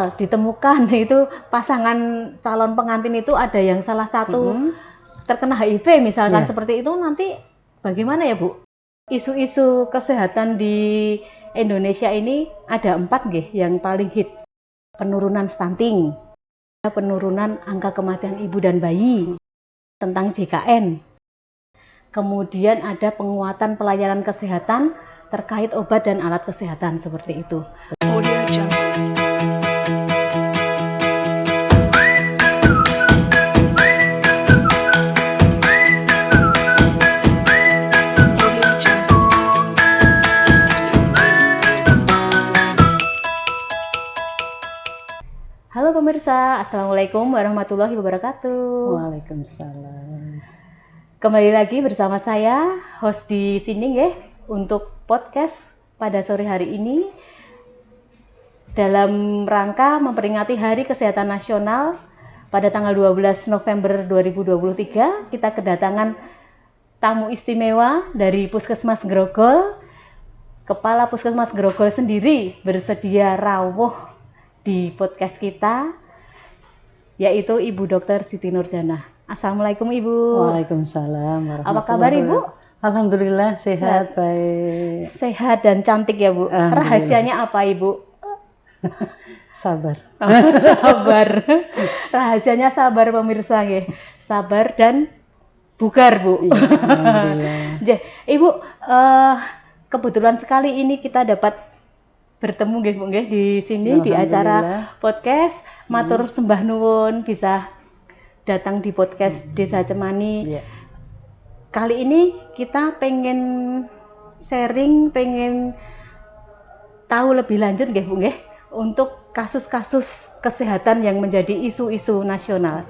misal ditemukan itu pasangan calon pengantin itu ada yang salah satu terkena HIV misalkan seperti itu, nanti bagaimana ya Bu? Isu-isu kesehatan di Indonesia ini ada 4 nggih yang paling hit. Penurunan stunting, penurunan angka kematian ibu dan bayi, tentang JKN. Kemudian ada penguatan pelayanan kesehatan terkait obat dan alat kesehatan seperti itu. Halo pemirsa, Assalamualaikum warahmatullahi wabarakatuh. Waalaikumsalam. Kembali lagi bersama saya, host di sini ya, untuk podcast pada sore hari ini dalam rangka memperingati Hari Kesehatan Nasional pada tanggal 12 November 2023. Kita kedatangan tamu istimewa dari Puskesmas Grogol. Kepala Puskesmas Grogol sendiri bersedia rawuh di podcast kita, yaitu Ibu Dr. Siti Nurjanah. Assalamualaikum Ibu. Waalaikumsalam. Apa kabar Ibu? Alhamdulillah sehat, baik. Sehat dan cantik ya Bu. Rahasianya apa Ibu? Sabar. Sabar. Rahasianya sabar pemirsa ya. Sabar dan bugar Bu. Ya, alhamdulillah. Ibu, kebetulan sekali ini kita dapat bertemu nggih Bu nggih di sini di acara podcast. Matur sembah nuwun bisa datang di podcast Desa Cemani. Kali ini kita pengen sharing, pengen tahu lebih lanjut nggih Bu nggih untuk kasus-kasus kesehatan yang menjadi isu-isu nasional.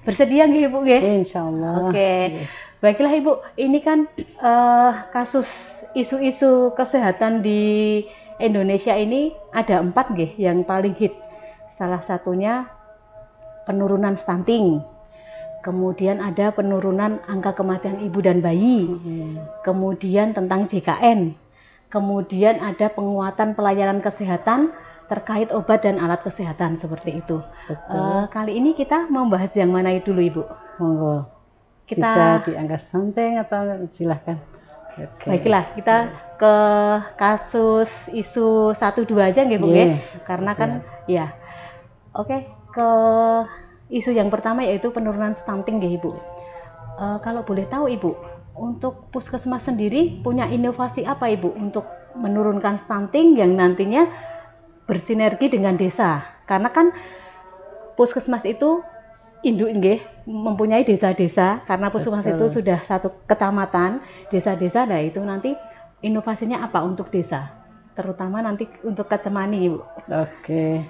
Bersedia nggih Bu nggih? Insyaallah. Oke. Baiklah Ibu, ini kan kasus isu-isu kesehatan di Indonesia ini ada 4 nggih yang paling hit. Salah satunya penurunan stunting. Kemudian ada penurunan angka kematian ibu dan bayi. Kemudian tentang JKN. Kemudian ada penguatan pelayanan kesehatan terkait obat dan alat kesehatan seperti itu. Kali ini kita membahas yang mana dulu Ibu? Monggo. Bisa di angka stunting atau silahkan. Baiklah, kita ke kasus isu 1-2 aja nggih Bu nggih. Karena kan ya. Oke, ke isu yang pertama yaitu penurunan stunting nggih Ibu. Kalau boleh tahu Ibu, untuk Puskesmas sendiri punya inovasi apa Ibu untuk menurunkan stunting yang nantinya bersinergi dengan desa? Karena kan Puskesmas itu induk nggih, mempunyai desa-desa, karena Puskesmas itu sudah satu kecamatan, desa-desa. Nah itu nanti inovasinya apa untuk desa, terutama nanti untuk Kecemani Ibu. Oke.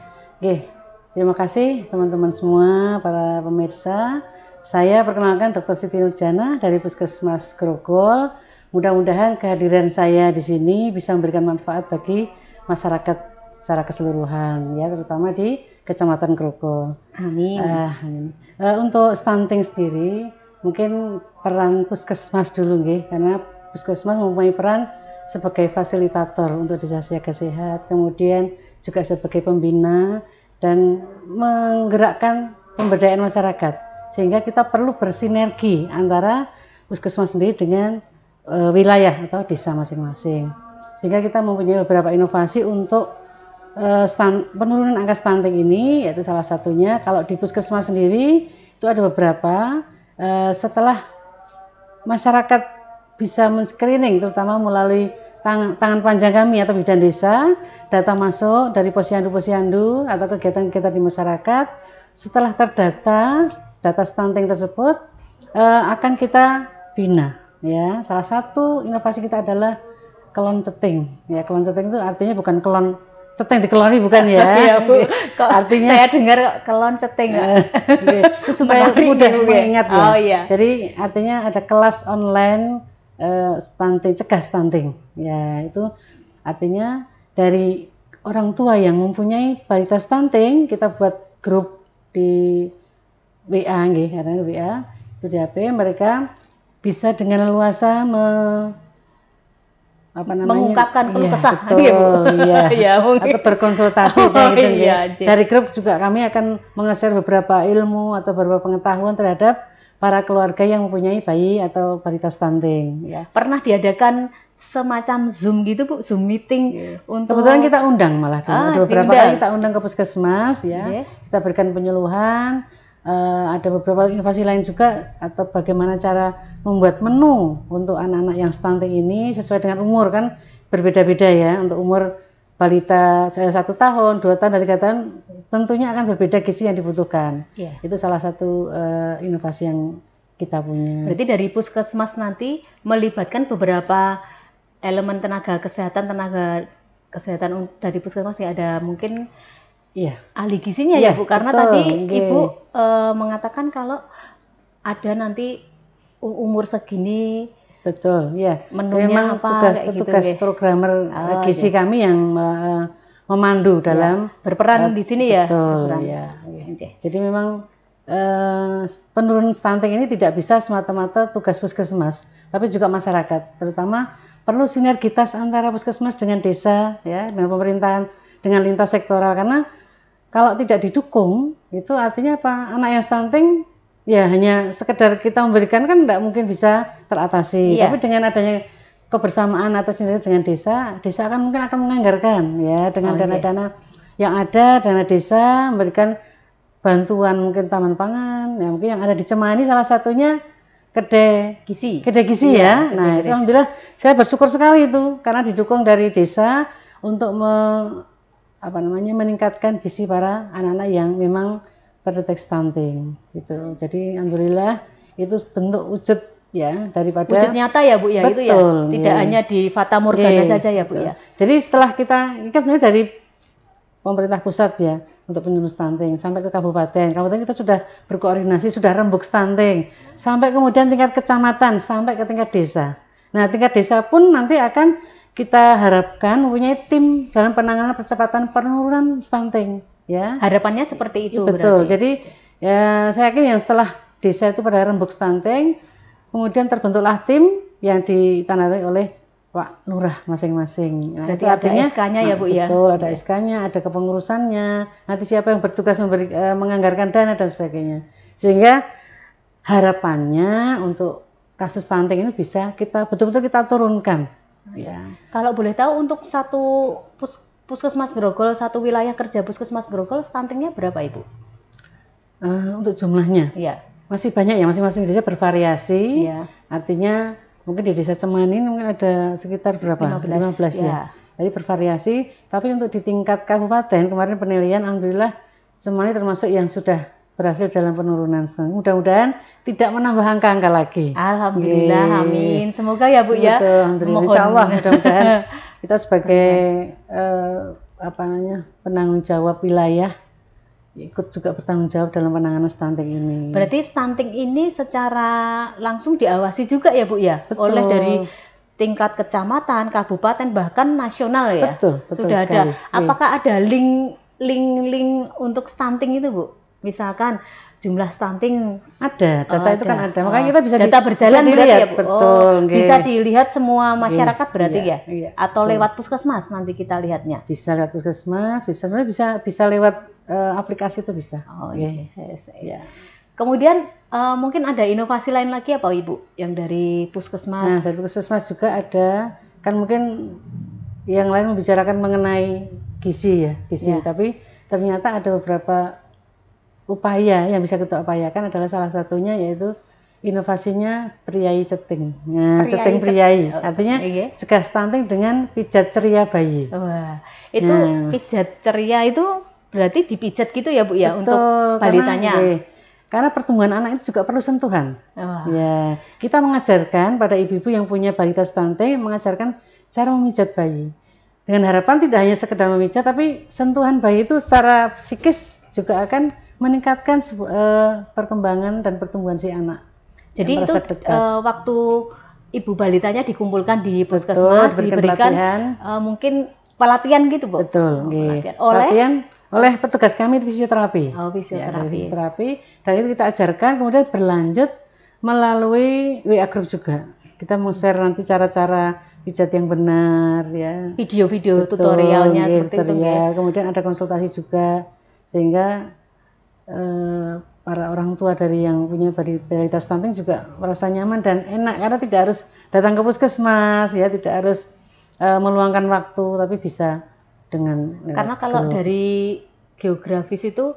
Terima kasih teman-teman semua, para pemirsa. Saya perkenalkan Dr. Siti Nurjanah dari Puskesmas Grogol. Mudah-mudahan kehadiran saya di sini bisa memberikan manfaat bagi masyarakat secara keseluruhan, ya, terutama di Kecamatan Grogol. Amin. Untuk stunting sendiri, mungkin peran Puskesmas dulu, nggih, karena Puskesmas mempunyai peran sebagai fasilitator untuk desa siaga sehat, kemudian juga sebagai pembina dan menggerakkan pemberdayaan masyarakat, sehingga kita perlu bersinergi antara Puskesmas sendiri dengan wilayah atau desa masing-masing, sehingga kita mempunyai beberapa inovasi untuk penurunan angka stunting ini, yaitu salah satunya kalau di Puskesmas sendiri itu ada beberapa, setelah masyarakat bisa men-screening terutama melalui tangan panjang kami atau bidan desa, data masuk dari posyandu-posyandu atau kegiatan-kegiatan di masyarakat. Setelah terdata data stunting tersebut akan kita bina, ya. Salah satu inovasi kita adalah kelon ceting, ya. Kelon ceting itu artinya bukan kelon ceting dikeloni, bukan ya. Iya, Bu. Artinya saya dengar kelon ceting. Supaya mudah mengingat ya. Oh iya. Jadi artinya ada kelas online stunting, cegah stunting. Ya, itu artinya dari orang tua yang mempunyai balita stunting, kita buat grup di WA nggih, karena WA itu di HP, mereka bisa dengan leluasa mengungkapkan keluh kesah, betul, ya, Bu? Iya. Ya, Atau berkonsultasi kayak gitu. Iya, Dari grup juga kami akan meng-share beberapa ilmu atau beberapa pengetahuan terhadap para keluarga yang mempunyai bayi atau balita stunting. Ya. Pernah diadakan semacam Zoom gitu, Bu, Zoom meeting untuk. Kebetulan kita undang malah dulu. Ada beberapa kali kita undang ke puskesmas, ya. Kita berikan penyuluhan. Ada beberapa inovasi lain juga, atau bagaimana cara membuat menu untuk anak-anak yang stunting ini sesuai dengan umur, kan berbeda-beda ya. Untuk umur balita 1 tahun, 2 tahun, dan 3 tahun tentunya akan berbeda gizi yang dibutuhkan. Itu salah satu inovasi yang kita punya. Berarti dari puskesmas nanti melibatkan beberapa elemen tenaga kesehatan dari puskesmas, ya, ada mungkin ahli gizinya, ya, Bu, karena betul, tadi Ibu mengatakan kalau ada nanti umur segini, betul, ya, menunya memang apa, petugas gitu, programmer gizi kami yang memandu dalam berperan di sini, betul, ya. Jadi memang penurunan stunting ini tidak bisa semata-mata tugas puskesmas, tapi juga masyarakat, terutama perlu sinergitas antara puskesmas dengan desa, ya, dengan pemerintahan, dengan lintas sektoral, karena kalau tidak didukung, itu artinya apa? Anak yang stunting ya hanya sekedar kita memberikan, kan tidak mungkin bisa teratasi. Tapi dengan adanya kebersamaan atau sinergi dengan desa akan menganggarkan, ya, dengan dana-dana yang ada, dana desa memberikan bantuan, mungkin taman pangan, ya, mungkin yang ada di Cemani salah satunya kedai gizi, ya. Nah, itu alhamdulillah saya bersyukur sekali itu karena didukung dari desa untuk meningkatkan gizi para anak-anak yang memang terdeteksi stunting gitu. Jadi alhamdulillah itu bentuk wujud, ya, daripada wujud nyata, ya, Bu, ya. Betul, itu, ya, tidak hanya di fata morgana saja, ya, Bu, ya. Jadi setelah ini kan sebenarnya dari pemerintah pusat, ya, untuk penurunan stunting sampai ke kabupaten kita sudah berkoordinasi, sudah rembuk stunting, sampai kemudian tingkat kecamatan, sampai ke tingkat desa. Nah, tingkat desa pun nanti akan kita harapkan mempunyai tim dalam penanganan percepatan penurunan stunting, ya. Harapannya seperti itu. Betul. Berarti. Jadi ya saya yakin yang setelah desa itu pada rembuk stunting, kemudian terbentuklah tim yang ditandai oleh Pak Lurah masing-masing. Nah, berarti itu artinya ada SK-nya, ya, Bu, ya. Betul, ada SK-nya, ada kepengurusannya. Nanti siapa yang bertugas menganggarkan dana dan sebagainya. Sehingga harapannya untuk kasus stunting ini bisa betul-betul kita turunkan. Ya. Kalau boleh tahu, untuk satu puskesmas Grogol, satu wilayah kerja puskesmas Grogol, stuntingnya berapa, Ibu? Untuk jumlahnya? Ya. Masih banyak, ya, masing-masing desa bervariasi. Ya. Artinya mungkin di desa Cemani mungkin ada sekitar berapa? 15 ya. Jadi bervariasi. Tapi untuk di tingkat kabupaten kemarin penilaian, alhamdulillah Cemani termasuk yang sudah berhasil dalam penurunan stunting. Mudah-mudahan tidak menambah angka-angka lagi. Alhamdulillah, amin. Semoga, ya, Bu, ya. Betul, alhamdulillah. Insya Allah mudah-mudahan kita sebagai penanggung jawab wilayah ikut juga bertanggung jawab dalam penanganan stunting ini. Berarti stunting ini secara langsung diawasi juga, ya, Bu, ya? Betul. Oleh dari tingkat kecamatan, kabupaten, bahkan nasional, ya? Betul sudah sekali. Ada. Apakah ada link untuk stunting itu, Bu? Misalkan jumlah stunting ada, data itu kan ada. Makanya kita bisa data berjalan, bisa berarti, ya, Bu? Betul, bisa dilihat semua masyarakat, berarti, ya? Atau betul. Lewat puskesmas nanti kita lihatnya. Bisa lewat puskesmas, bisa lewat aplikasi itu bisa. Ya. Kemudian mungkin ada inovasi lain lagi apa, Ibu, yang dari puskesmas? Nah, dari puskesmas juga ada, kan mungkin yang lain membicarakan mengenai gizi, ya, gizi. Tapi ternyata ada beberapa upaya yang bisa kita upayakan, adalah salah satunya yaitu inovasinya priai ceting. Nah, ceting priai. Artinya cegah stunting dengan pijat ceria bayi. Wah, itu pijat ceria itu berarti dipijat gitu, ya, Bu, ya? Betul, untuk balitanya. Karena pertumbuhan anak itu juga perlu sentuhan. Ya, kita mengajarkan pada ibu-ibu yang punya balita stunting, mengajarkan cara memijat bayi. Dengan harapan tidak hanya sekedar memijat, tapi sentuhan bayi itu secara psikis juga akan meningkatkan perkembangan dan pertumbuhan si anak. Jadi itu waktu ibu balitanya dikumpulkan di puskesmas, diberikan mungkin pelatihan gitu, Bu? Betul. Pelatihan oleh petugas kami itu fisioterapi. Fisioterapi. Dan itu kita ajarkan, kemudian berlanjut melalui WA group juga. kita mau share nanti cara-cara pijat yang benar ya. Video-video Betul, tutorialnya nggih, seperti itu nggih. tutorial. Kemudian ada konsultasi juga sehingga para orang tua dari yang punya balita stunting juga merasa nyaman dan enak karena tidak harus datang ke puskesmas ya, tidak harus meluangkan waktu, tapi bisa dengan Karena kalau dari geografis itu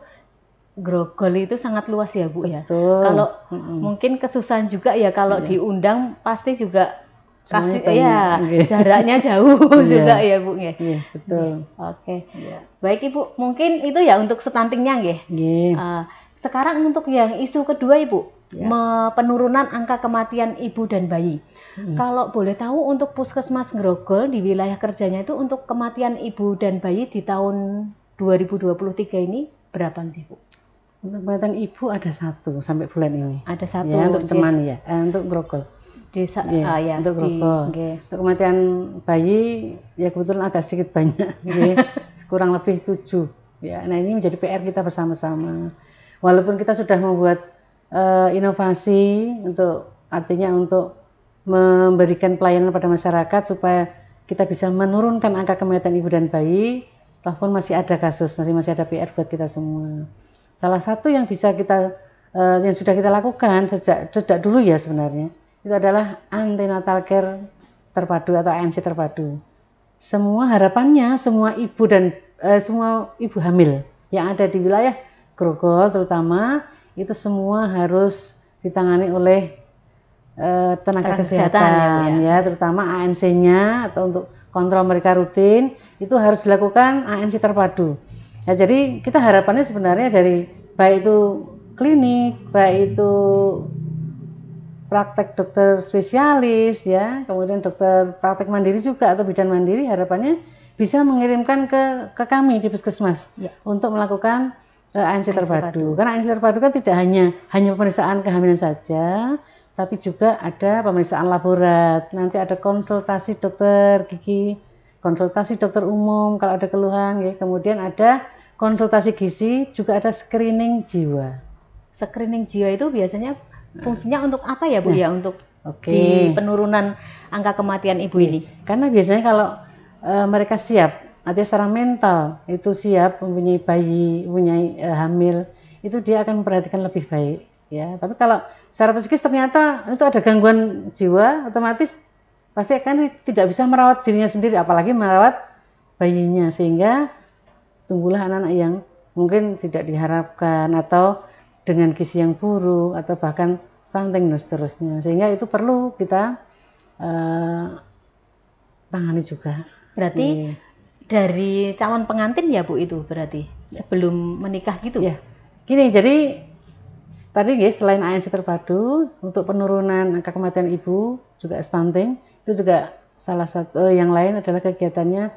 Grogol itu sangat luas ya Bu ya. Betul. Kalau mungkin kesusahan juga ya kalau diundang pasti juga kasih Semuanya ya banyak. jaraknya jauh juga ya Bu ya. Iya, betul. Oke. Iya. Baik Ibu, mungkin itu ya untuk stuntingnya nggih. Nggih. Sekarang untuk yang isu kedua Ibu, penurunan angka kematian ibu dan bayi. Kalau boleh tahu untuk Puskesmas Grogol di wilayah kerjanya itu untuk kematian ibu dan bayi di tahun 2023 ini berapa sih Bu? Untuk kematian ibu ada 1 sampai bulan ini. Ada 1 ya, untuk Ceman ya, untuk Grogol. Ya, untuk Grogol. Untuk kematian bayi ya kebetulan agak sedikit banyak, kurang lebih 7. Ya, nah ini menjadi PR kita bersama-sama. Walaupun kita sudah membuat inovasi artinya untuk memberikan pelayanan pada masyarakat supaya kita bisa menurunkan angka kematian ibu dan bayi, walaupun masih ada kasus, masih ada PR buat kita semua. Salah satu yang bisa kita yang sudah kita lakukan sejak dulu ya sebenarnya, itu adalah antenatal care terpadu atau ANC terpadu. Semua harapannya semua ibu dan semua ibu hamil yang ada di wilayah Grogol terutama itu semua harus ditangani oleh tenaga kesehatan ya, terutama ANC-nya atau untuk kontrol mereka rutin itu harus dilakukan ANC terpadu. Ya, jadi kita harapannya sebenarnya dari baik itu klinik, baik itu praktek dokter spesialis ya, kemudian dokter praktek mandiri juga atau bidan mandiri harapannya bisa mengirimkan ke kami di puskesmas untuk melakukan ANC terpadu. Karena ANC terpadu kan tidak hanya pemeriksaan kehamilan saja, tapi juga ada pemeriksaan laborat. Nanti ada konsultasi dokter gigi, konsultasi dokter umum kalau ada keluhan, ya. Kemudian ada konsultasi gizi, juga ada screening jiwa. Screening jiwa itu biasanya fungsinya untuk apa ya Bu ya? Untuk di penurunan angka kematian ibu ini? Karena biasanya kalau mereka siap, artinya secara mental itu siap, mempunyai bayi, mempunyai hamil, itu dia akan memperhatikan lebih baik. Ya, tapi kalau secara psikis ternyata itu ada gangguan jiwa, otomatis pasti akan tidak bisa merawat dirinya sendiri, apalagi merawat bayinya, sehingga tumbuhlah anak-anak yang mungkin tidak diharapkan atau dengan gizi yang buruk atau bahkan stunting dan seterusnya, sehingga itu perlu kita tangani juga. Berarti dari calon pengantin ya Bu itu berarti sebelum menikah gitu? Ya, gini, jadi tadi selain ANC terpadu untuk penurunan angka kematian ibu juga stunting, itu juga salah satu yang lain adalah kegiatannya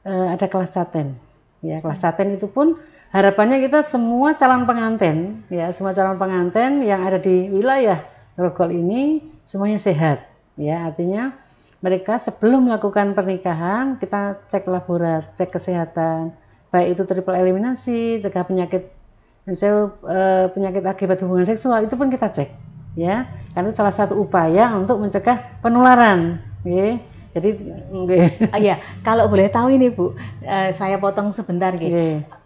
ada kelas caten. Ya, kelas caten itu pun harapannya kita semua calon pengantin, ya semua calon pengantin yang ada di wilayah Grogol ini semuanya sehat. Ya, artinya mereka sebelum melakukan pernikahan kita cek laborat, cek kesehatan, baik itu triple eliminasi, cegah penyakit, misalnya penyakit akibat hubungan seksual, itu pun kita cek, ya, karena itu salah satu upaya untuk mencegah penularan, ya. Jadi, ya, kalau boleh tahu ini Bu, saya potong sebentar,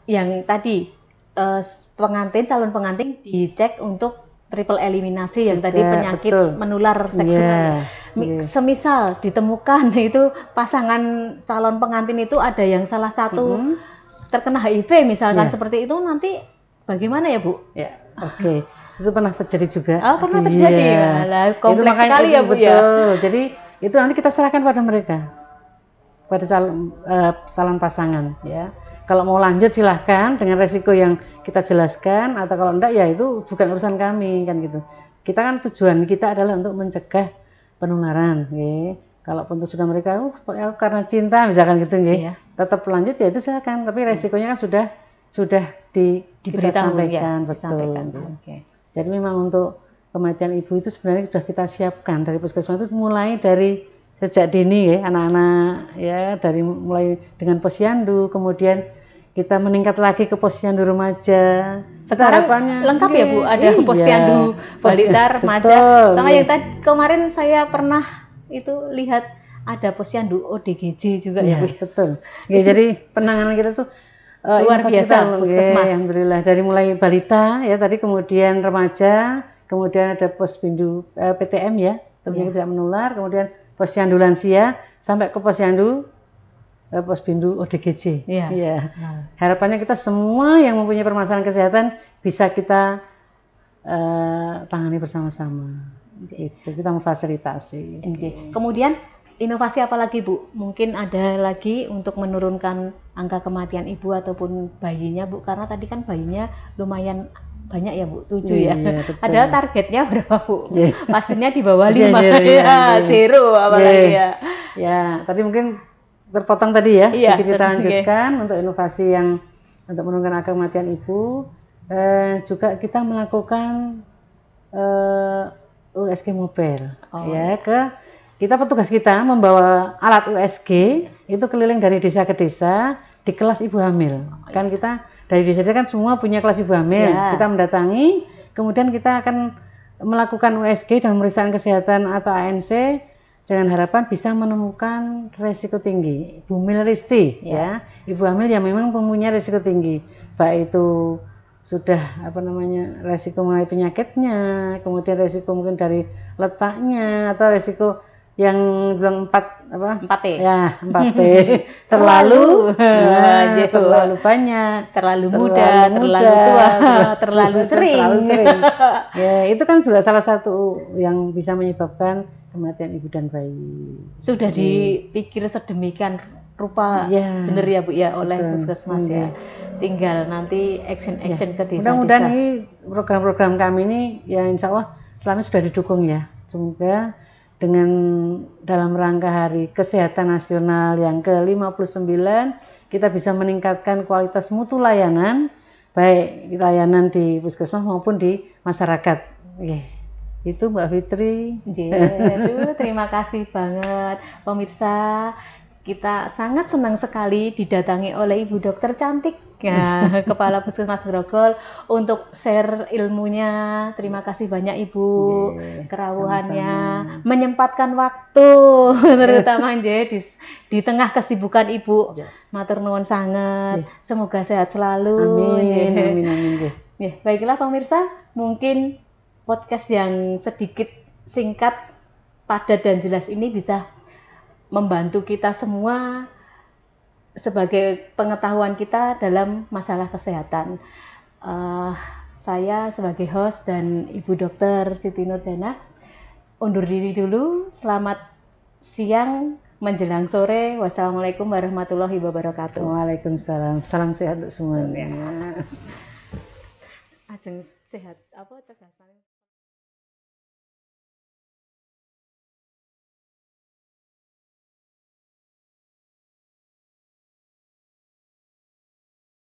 yang tadi calon pengantin dicek untuk triple eliminasi yang tadi penyakit menular seksual. Semisal ditemukan itu pasangan calon pengantin itu ada yang salah satu terkena HIV misalkan seperti itu, nanti bagaimana ya Bu? Ya, oke. Itu pernah terjadi juga. Oh, pernah terjadi ya. Lah, kompleks sekali ya Bu ya. Jadi itu nanti kita serahkan pada mereka, pada calon pasangan, ya. Kalau mau lanjut silahkan dengan resiko yang kita jelaskan, atau kalau enggak ya itu bukan urusan kami kan gitu. Kita kan tujuan kita adalah untuk mencegah penularan, ya. Kalaupun itu sudah mereka karena cinta misalkan gitu, ya. Tetap lanjut ya itu silakan, tapi resikonya kan sudah kita sampaikan, betul. Okay. Jadi memang untuk kematian ibu itu sebenarnya sudah kita siapkan dari puskesmas itu mulai dari sejak dini, ya, anak-anak, ya, dari mulai dengan posyandu, kemudian kita meningkat lagi ke posyandu remaja. Sekarang harapannya lengkap ya Bu, ada iya, posyandu balita, remaja, betul, sama iya. yang tadi kemarin saya pernah itu lihat ada posyandu ODGJ juga ya Bu. Betul. Ya, jadi penanganan kita tuh Luar inovasi biasa, kita, puskesmas. alhamdulillah, dari mulai balita ya tadi, kemudian remaja, kemudian ada posbindu PTM ya, penyakit tidak menular, kemudian posyandu lansia, sampai ke posyandu posbindu ODGJ. Iya. Harapannya kita semua yang mempunyai permasalahan kesehatan bisa kita tangani bersama-sama. Itu kita memfasilitasi. Kemudian inovasi apa lagi Bu? Mungkin ada lagi untuk menurunkan angka kematian ibu ataupun bayinya Bu, karena tadi kan bayinya lumayan banyak ya Bu, 7 ya. Padahal targetnya berapa Bu? Pastinya di bawah 5 zero apalagi ya. Ya, tadi mungkin terpotong tadi ya, sedikit kita lanjutkan untuk inovasi yang untuk menurunkan angka kematian ibu. Juga kita melakukan USG mobile ya, kita petugas kita membawa alat USG itu keliling dari desa ke desa di kelas ibu hamil. Kan kita dari desa kan semua punya kelas ibu hamil. Kita mendatangi, kemudian kita akan melakukan USG dan pemeriksaan kesehatan atau ANC dengan harapan bisa menemukan resiko tinggi, ibu hamil risti ya, ibu hamil yang memang mempunyai resiko tinggi, baik itu sudah resiko mengenai penyakitnya, kemudian resiko mungkin dari letaknya, atau resiko yang bilang 4T ya, 4T terlalu banyak, terlalu muda, terlalu tua, terlalu sering. Ya, itu kan juga salah satu yang bisa menyebabkan kematian ibu dan bayi. Sudah dipikir sedemikian rupa benar ya Bu ya oleh puskesmas ya. Tinggal nanti action ke desa-desa. Mudah-mudahan ini program-program kami ini ya insya Allah selama sudah didukung ya. Semoga dengan dalam rangka Hari Kesehatan Nasional yang ke-59 kita bisa meningkatkan kualitas mutu layanan, baik layanan di puskesmas maupun di masyarakat. Itu Mbak Fitri. Terima kasih banget pemirsa. Kita sangat senang sekali didatangi oleh Ibu Dokter cantik ya, Kepala Puskesmas Grogol untuk share ilmunya. Terima kasih banyak Ibu, kerawuhannya, menyempatkan waktu terutama di tengah kesibukan Ibu. Matur nuwun sangat. Semoga sehat selalu. Amin. Baiklah pemirsa, mungkin podcast yang sedikit singkat, padat dan jelas ini bisa membantu kita semua sebagai pengetahuan kita dalam masalah kesehatan. Saya sebagai host dan Ibu Dokter Siti Nurjana undur diri dulu. Selamat siang menjelang sore. Wassalamualaikum warahmatullahi wabarakatuh. Waalaikumsalam. Salam sehat untuk semuanya. Ajeng sehat apa cegah